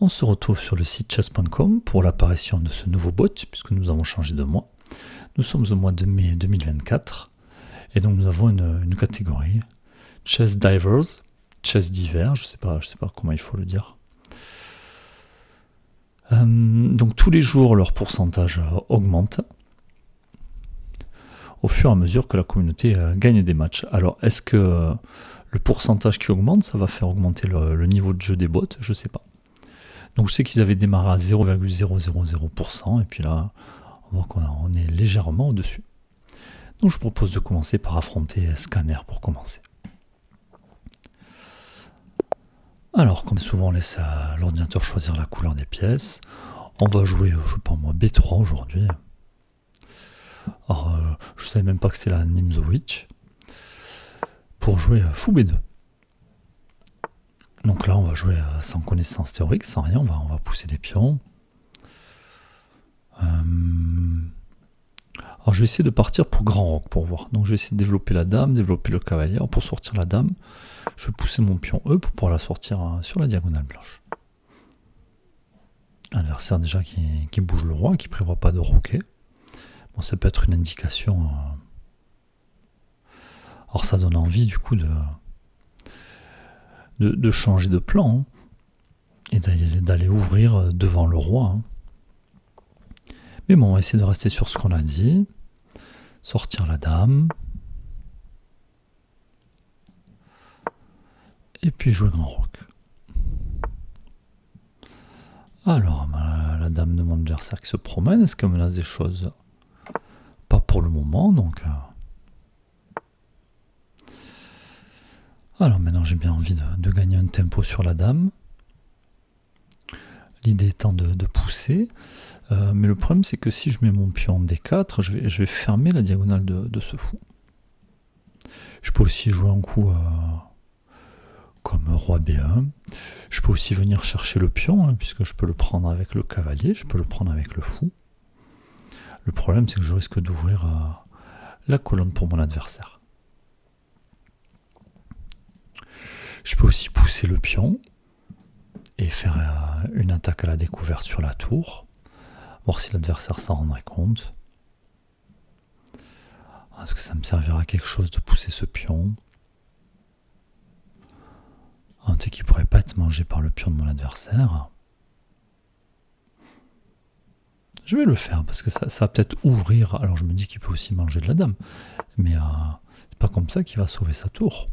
On se retrouve sur le site chess.com pour l'apparition de ce nouveau bot, puisque nous avons changé de mois. Nous sommes au mois de mai 2024, et donc nous avons une catégorie, Chess Divers, Chess Divers, je sais pas comment il faut le dire. Donc tous les jours, leur pourcentage augmente au fur et à mesure que la communauté gagne des matchs. Alors, est-ce que le pourcentage qui augmente, ça va faire augmenter le niveau de jeu des bots? Je sais pas. Donc je sais qu'ils avaient démarré à 0,000%, et puis là, on voit qu'on est légèrement au-dessus. Donc je propose de commencer par affronter Scanner pour commencer. Alors, comme souvent, on laisse l'ordinateur choisir la couleur des pièces. On va jouer, je sais pas moi, B3 aujourd'hui. Alors, je savais même pas que c'était la Nimzowitsch. Pour jouer Fou B2. Donc là, on va jouer sans connaissance théorique, sans rien, on va pousser des pions. Alors je vais essayer de partir pour grand roc pour voir. Donc je vais essayer de développer la dame, développer le cavalier. Alors, pour sortir la dame, je vais pousser mon pion E pour pouvoir la sortir sur la diagonale blanche. Adversaire déjà qui bouge le roi, qui prévoit pas de roquet. Bon, ça peut être une indication. Alors ça donne envie du coup de changer de plan, hein, et d'aller ouvrir devant le roi. Hein. Mais bon, on va essayer de rester sur ce qu'on a dit. Sortir la dame. Et puis jouer grand roc. Alors, la dame de mon adversaire qui se promène, est-ce qu'elle menace des choses? Pas pour le moment, donc... Alors maintenant j'ai bien envie de gagner un tempo sur la dame. L'idée étant de pousser. Mais le problème c'est que si je mets mon pion D4, je vais fermer la diagonale de ce fou. Je peux aussi jouer un coup comme roi B1. Je peux aussi venir chercher le pion, hein, puisque je peux le prendre avec le cavalier, je peux le prendre avec le fou. Le problème c'est que je risque d'ouvrir la colonne pour mon adversaire. Je peux aussi pousser le pion et faire une attaque à la découverte sur la tour. Voir si l'adversaire s'en rendrait compte. Est-ce que ça me servira à quelque chose de pousser ce pion? Un thé qui pourrait pas être mangé par le pion de mon adversaire. Je vais le faire parce que ça va peut-être ouvrir. Alors je me dis qu'il peut aussi manger de la dame. Mais c'est pas comme ça qu'il va sauver sa tour.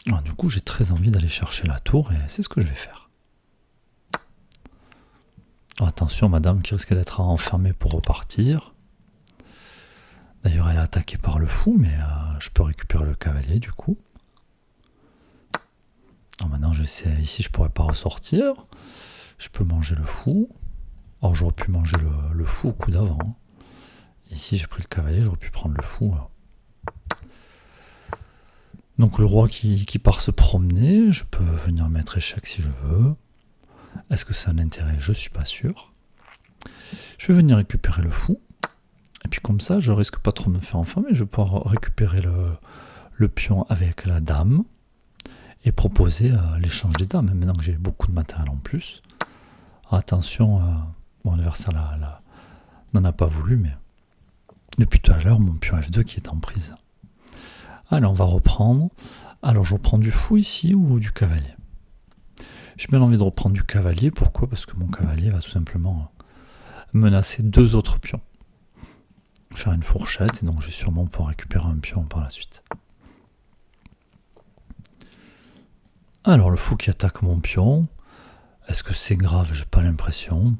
Alors, du coup, j'ai très envie d'aller chercher la tour et c'est ce que je vais faire. Alors, attention, madame qui risque d'être enfermée pour repartir. D'ailleurs, elle est attaquée par le fou, mais je peux récupérer le cavalier du coup. Alors, maintenant, je vais essayer. Ici, je pourrais pas ressortir. Je peux manger le fou. Or, j'aurais pu manger le fou au coup d'avant. Ici, j'ai pris le cavalier, j'aurais pu prendre le fou. Donc le roi qui part se promener, je peux venir mettre échec si je veux. Est-ce que c'est un intérêt? Je suis pas sûr. Je vais venir récupérer le fou. Et puis comme ça, je risque pas trop de me faire enfermer. Je vais pouvoir récupérer le pion avec la dame et proposer l'échange des dames. Maintenant que j'ai beaucoup de matériel en plus. Attention, mon adversaire n'en a pas voulu, mais depuis tout à l'heure, mon pion F2 qui est en prise. Allez, on va reprendre. Alors, je reprends du fou ici ou du cavalier. J'ai bien envie de reprendre du cavalier. Pourquoi? Parce que mon cavalier va tout simplement menacer deux autres pions. Faire une fourchette, et donc je vais sûrement pouvoir récupérer un pion par la suite. Alors, le fou qui attaque mon pion. Est-ce que c'est grave? J'ai pas l'impression.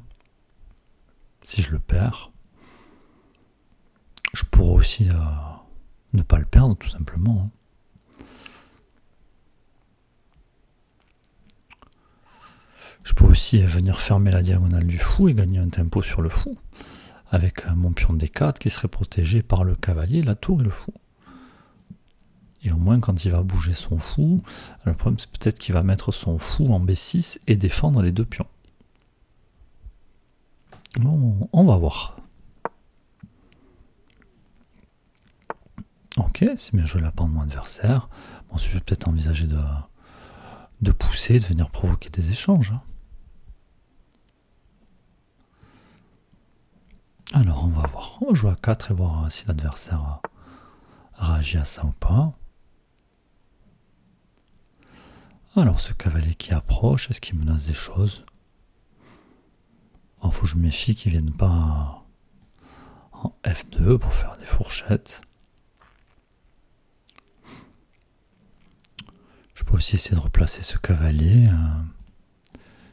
Si je le perds. Je pourrais aussi... ne pas le perdre tout simplement. Je peux aussi venir fermer la diagonale du fou et gagner un tempo sur le fou. Avec mon pion D4 qui serait protégé par le cavalier, la tour et le fou. Et au moins quand il va bouger son fou, le problème c'est peut-être qu'il va mettre son fou en B6 et défendre les deux pions. Bon, on va voir. Ok, c'est bien joué la part de mon adversaire. Bon, ensuite, je vais peut-être envisager de pousser, de venir provoquer des échanges. Alors on va voir, on va jouer à 4 et voir si l'adversaire réagit à ça ou pas. Alors ce cavalier qui approche, est-ce qu'il menace des choses? Il faut que je me méfie qu'il ne vienne pas en F2 pour faire des fourchettes. Je peux aussi essayer de replacer ce cavalier.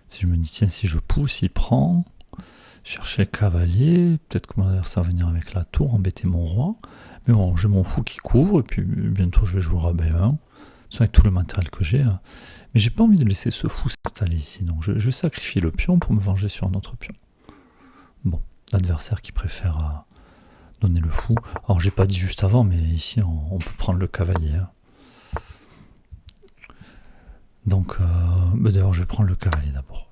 Si je me dis, tiens, si je pousse, il prend. Chercher le cavalier. Peut-être que mon adversaire va venir avec la tour, embêter mon roi. Mais bon, j'ai mon fou qui couvre. Et puis bientôt, je vais jouer à B1. Avec tout le matériel que j'ai. Mais j'ai pas envie de laisser ce fou s'installer ici. Donc je vais sacrifier le pion pour me venger sur un autre pion. Bon, l'adversaire qui préfère donner le fou. Alors j'ai pas dit juste avant, mais ici on peut prendre le cavalier. Donc, d'ailleurs, je vais prendre le cavalier d'abord.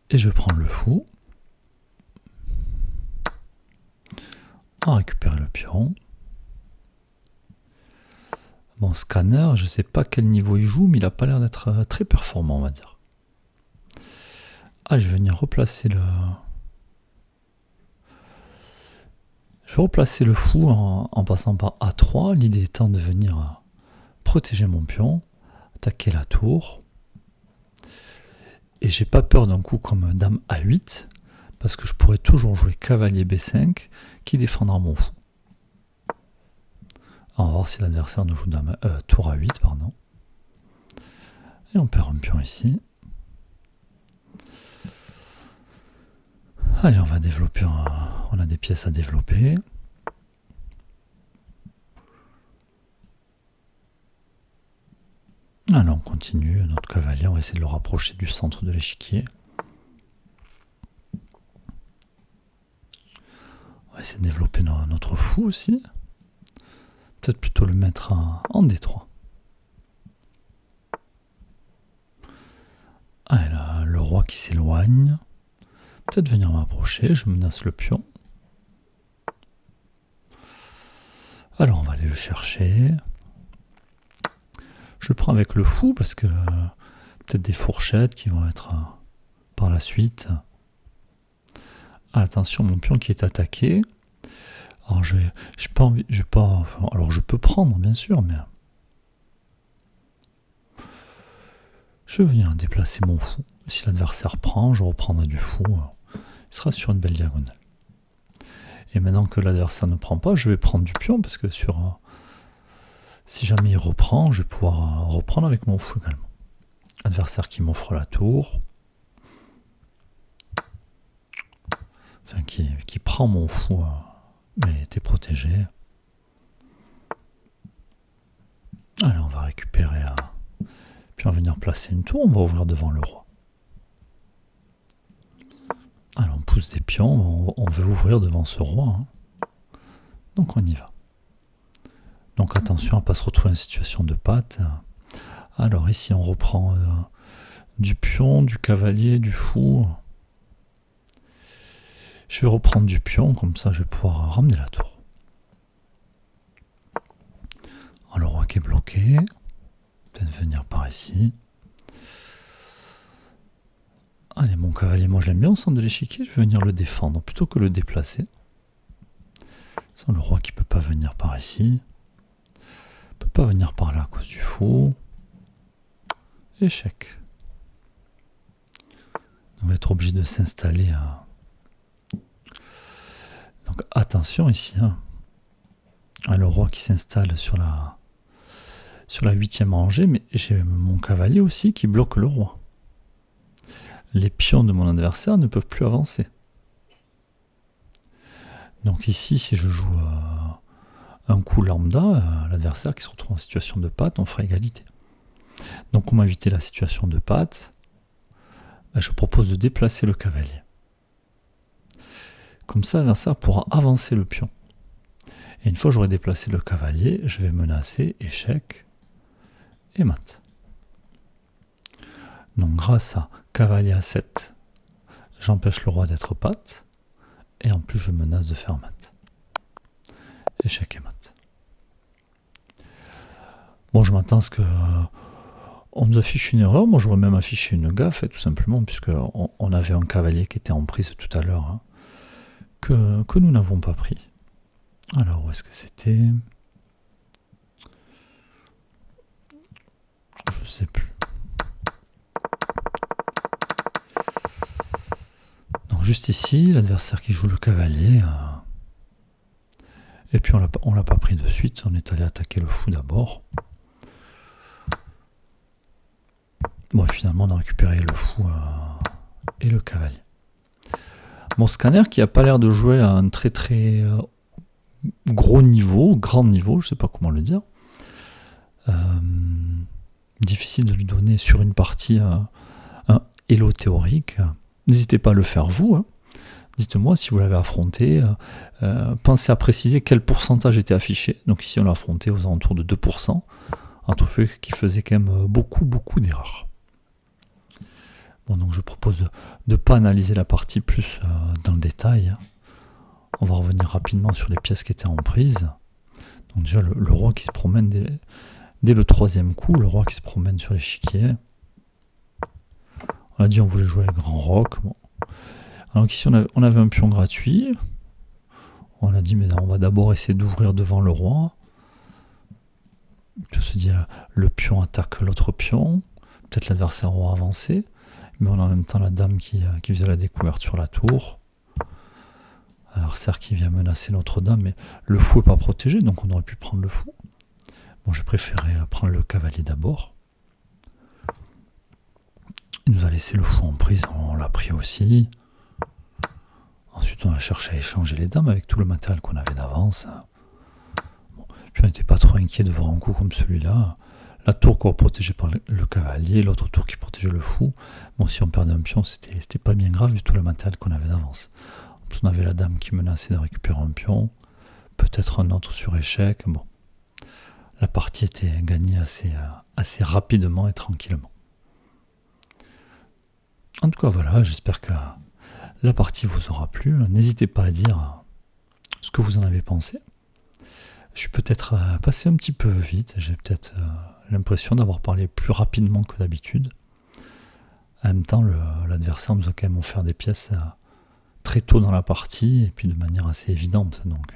Et je vais prendre le fou. On va récupérer le pion. Bon, Scanner, je ne sais pas quel niveau il joue, mais il n'a pas l'air d'être très performant, on va dire. Ah, je vais venir replacer le... Je vais replacer le fou en passant par A3. L'idée étant de venir protéger mon pion, attaquer la tour. Et j'ai pas peur d'un coup comme dame A8, parce que je pourrais toujours jouer cavalier B5 qui défendra mon fou. On va voir si l'adversaire nous joue tour A8, pardon. Et on perd un pion ici. Allez, on va développer, on a des pièces à développer. Allez, on continue, notre cavalier, on va essayer de le rapprocher du centre de l'échiquier. On va essayer de développer notre fou aussi. Peut-être plutôt le mettre en D3. Allez, là, le roi qui s'éloigne. Peut-être venir m'approcher, je menace le pion. Alors on va aller le chercher. Je le prends avec le fou parce que peut-être des fourchettes qui vont être par la suite. Ah, attention, mon pion qui est attaqué. Alors j'ai pas envie, alors je peux prendre bien sûr, mais je viens déplacer mon fou. Si l'adversaire prend, je reprendrai du fou. Il sera sur une belle diagonale. Et maintenant que l'adversaire ne prend pas, je vais prendre du pion parce que si jamais il reprend, je vais pouvoir reprendre avec mon fou également. Adversaire qui m'offre la tour. Enfin, qui prend mon fou, mais t'es protégé. Allez, on va récupérer. Puis on va venir placer une tour, on va ouvrir devant le roi. Alors on pousse des pions, on veut ouvrir devant ce roi. Donc on y va. Donc attention à ne pas se retrouver en situation de patte. Alors ici on reprend du pion, du cavalier, du fou. Je vais reprendre du pion, comme ça je vais pouvoir ramener la tour. Alors le roi qui est bloqué. Peut-être venir par ici. Allez, mon cavalier, moi je l'aime bien au centre de l'échiquier, je vais venir le défendre plutôt que le déplacer. Sans le roi qui ne peut pas venir par ici. Peut pas venir par là à cause du fou. Échec. On va être obligé de s'installer. Donc attention ici. Le roi qui s'installe sur la 8e rangée, mais j'ai mon cavalier aussi qui bloque le roi. Les pions de mon adversaire ne peuvent plus avancer. Donc ici, si je joue un coup lambda, l'adversaire qui se retrouve en situation de patte, on fera égalité. Donc comment éviter la situation de patte? Je propose de déplacer le cavalier. Comme ça, l'adversaire pourra avancer le pion. Et une fois que j'aurai déplacé le cavalier, je vais menacer échec et mat. Donc grâce à cavalier à 7, j'empêche le roi d'être patte, et en plus je menace de faire mat. Échec et mat. Bon, je m'attends à ce que on nous affiche une erreur. Moi, j'aurais même affiché une gaffe, tout simplement, puisque on avait un cavalier qui était en prise tout à l'heure, hein, que nous n'avons pas pris. Alors, où est-ce que c'était? Je sais plus. Donc, juste ici, l'adversaire qui joue le cavalier. Et puis, on l'a pas pris de suite. On est allé attaquer le fou d'abord. Bon, finalement, on a récupéré le fou et le cavalier. Mon scanner qui n'a pas l'air de jouer à un très très gros niveau, grand niveau, je ne sais pas comment le dire. Difficile de lui donner sur une partie un hello théorique. N'hésitez pas à le faire vous. Hein. Dites-moi si vous l'avez affronté. Pensez à préciser quel pourcentage était affiché. Donc ici on l'a affronté aux alentours de 2%. Un trophée qui faisait quand même beaucoup d'erreurs. Bon, donc je propose de ne pas analyser la partie plus dans le détail. On va revenir rapidement sur les pièces qui étaient en prise. Donc déjà le roi qui se promène dès le troisième coup, le roi qui se promène sur l'échiquier. On a dit on voulait jouer avec grand roc. Bon. Alors ici on avait un pion gratuit. On a dit mais non, on va d'abord essayer d'ouvrir devant le roi. Puis on se dit le pion attaque l'autre pion. Peut-être l'adversaire aura avancé. Mais on a en même temps la dame qui faisait la découverte sur la tour. L'adversaire qui vient menacer notre dame, mais le fou n'est pas protégé, donc on aurait pu prendre le fou. Bon, j'ai préféré prendre le cavalier d'abord. Il nous a laissé le fou en prise, on l'a pris aussi. Ensuite, on a cherché à échanger les dames avec tout le matériel qu'on avait d'avance. Bon, puis on n'était pas trop inquiet de voir un coup comme celui-là. La tour qu'on protégée par le cavalier, l'autre tour qui protégeait le fou. Bon, si on perdait un pion, c'était pas bien grave vu tout le matériel qu'on avait d'avance. On avait la dame qui menaçait de récupérer un pion, peut-être un autre sur échec. Bon, la partie était gagnée assez rapidement et tranquillement. En tout cas, voilà, j'espère que la partie vous aura plu. N'hésitez pas à dire ce que vous en avez pensé. Je suis peut-être passé un petit peu vite, j'ai peut-être l'impression d'avoir parlé plus rapidement que d'habitude. En même temps, l'adversaire nous a quand même offert des pièces très tôt dans la partie et puis de manière assez évidente. Donc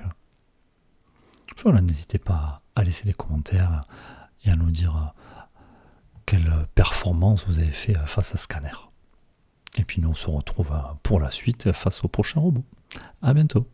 voilà, n'hésitez pas à laisser des commentaires et à nous dire quelle performance vous avez fait face à Scanner. Et puis nous on se retrouve pour la suite face au prochain robot. À bientôt.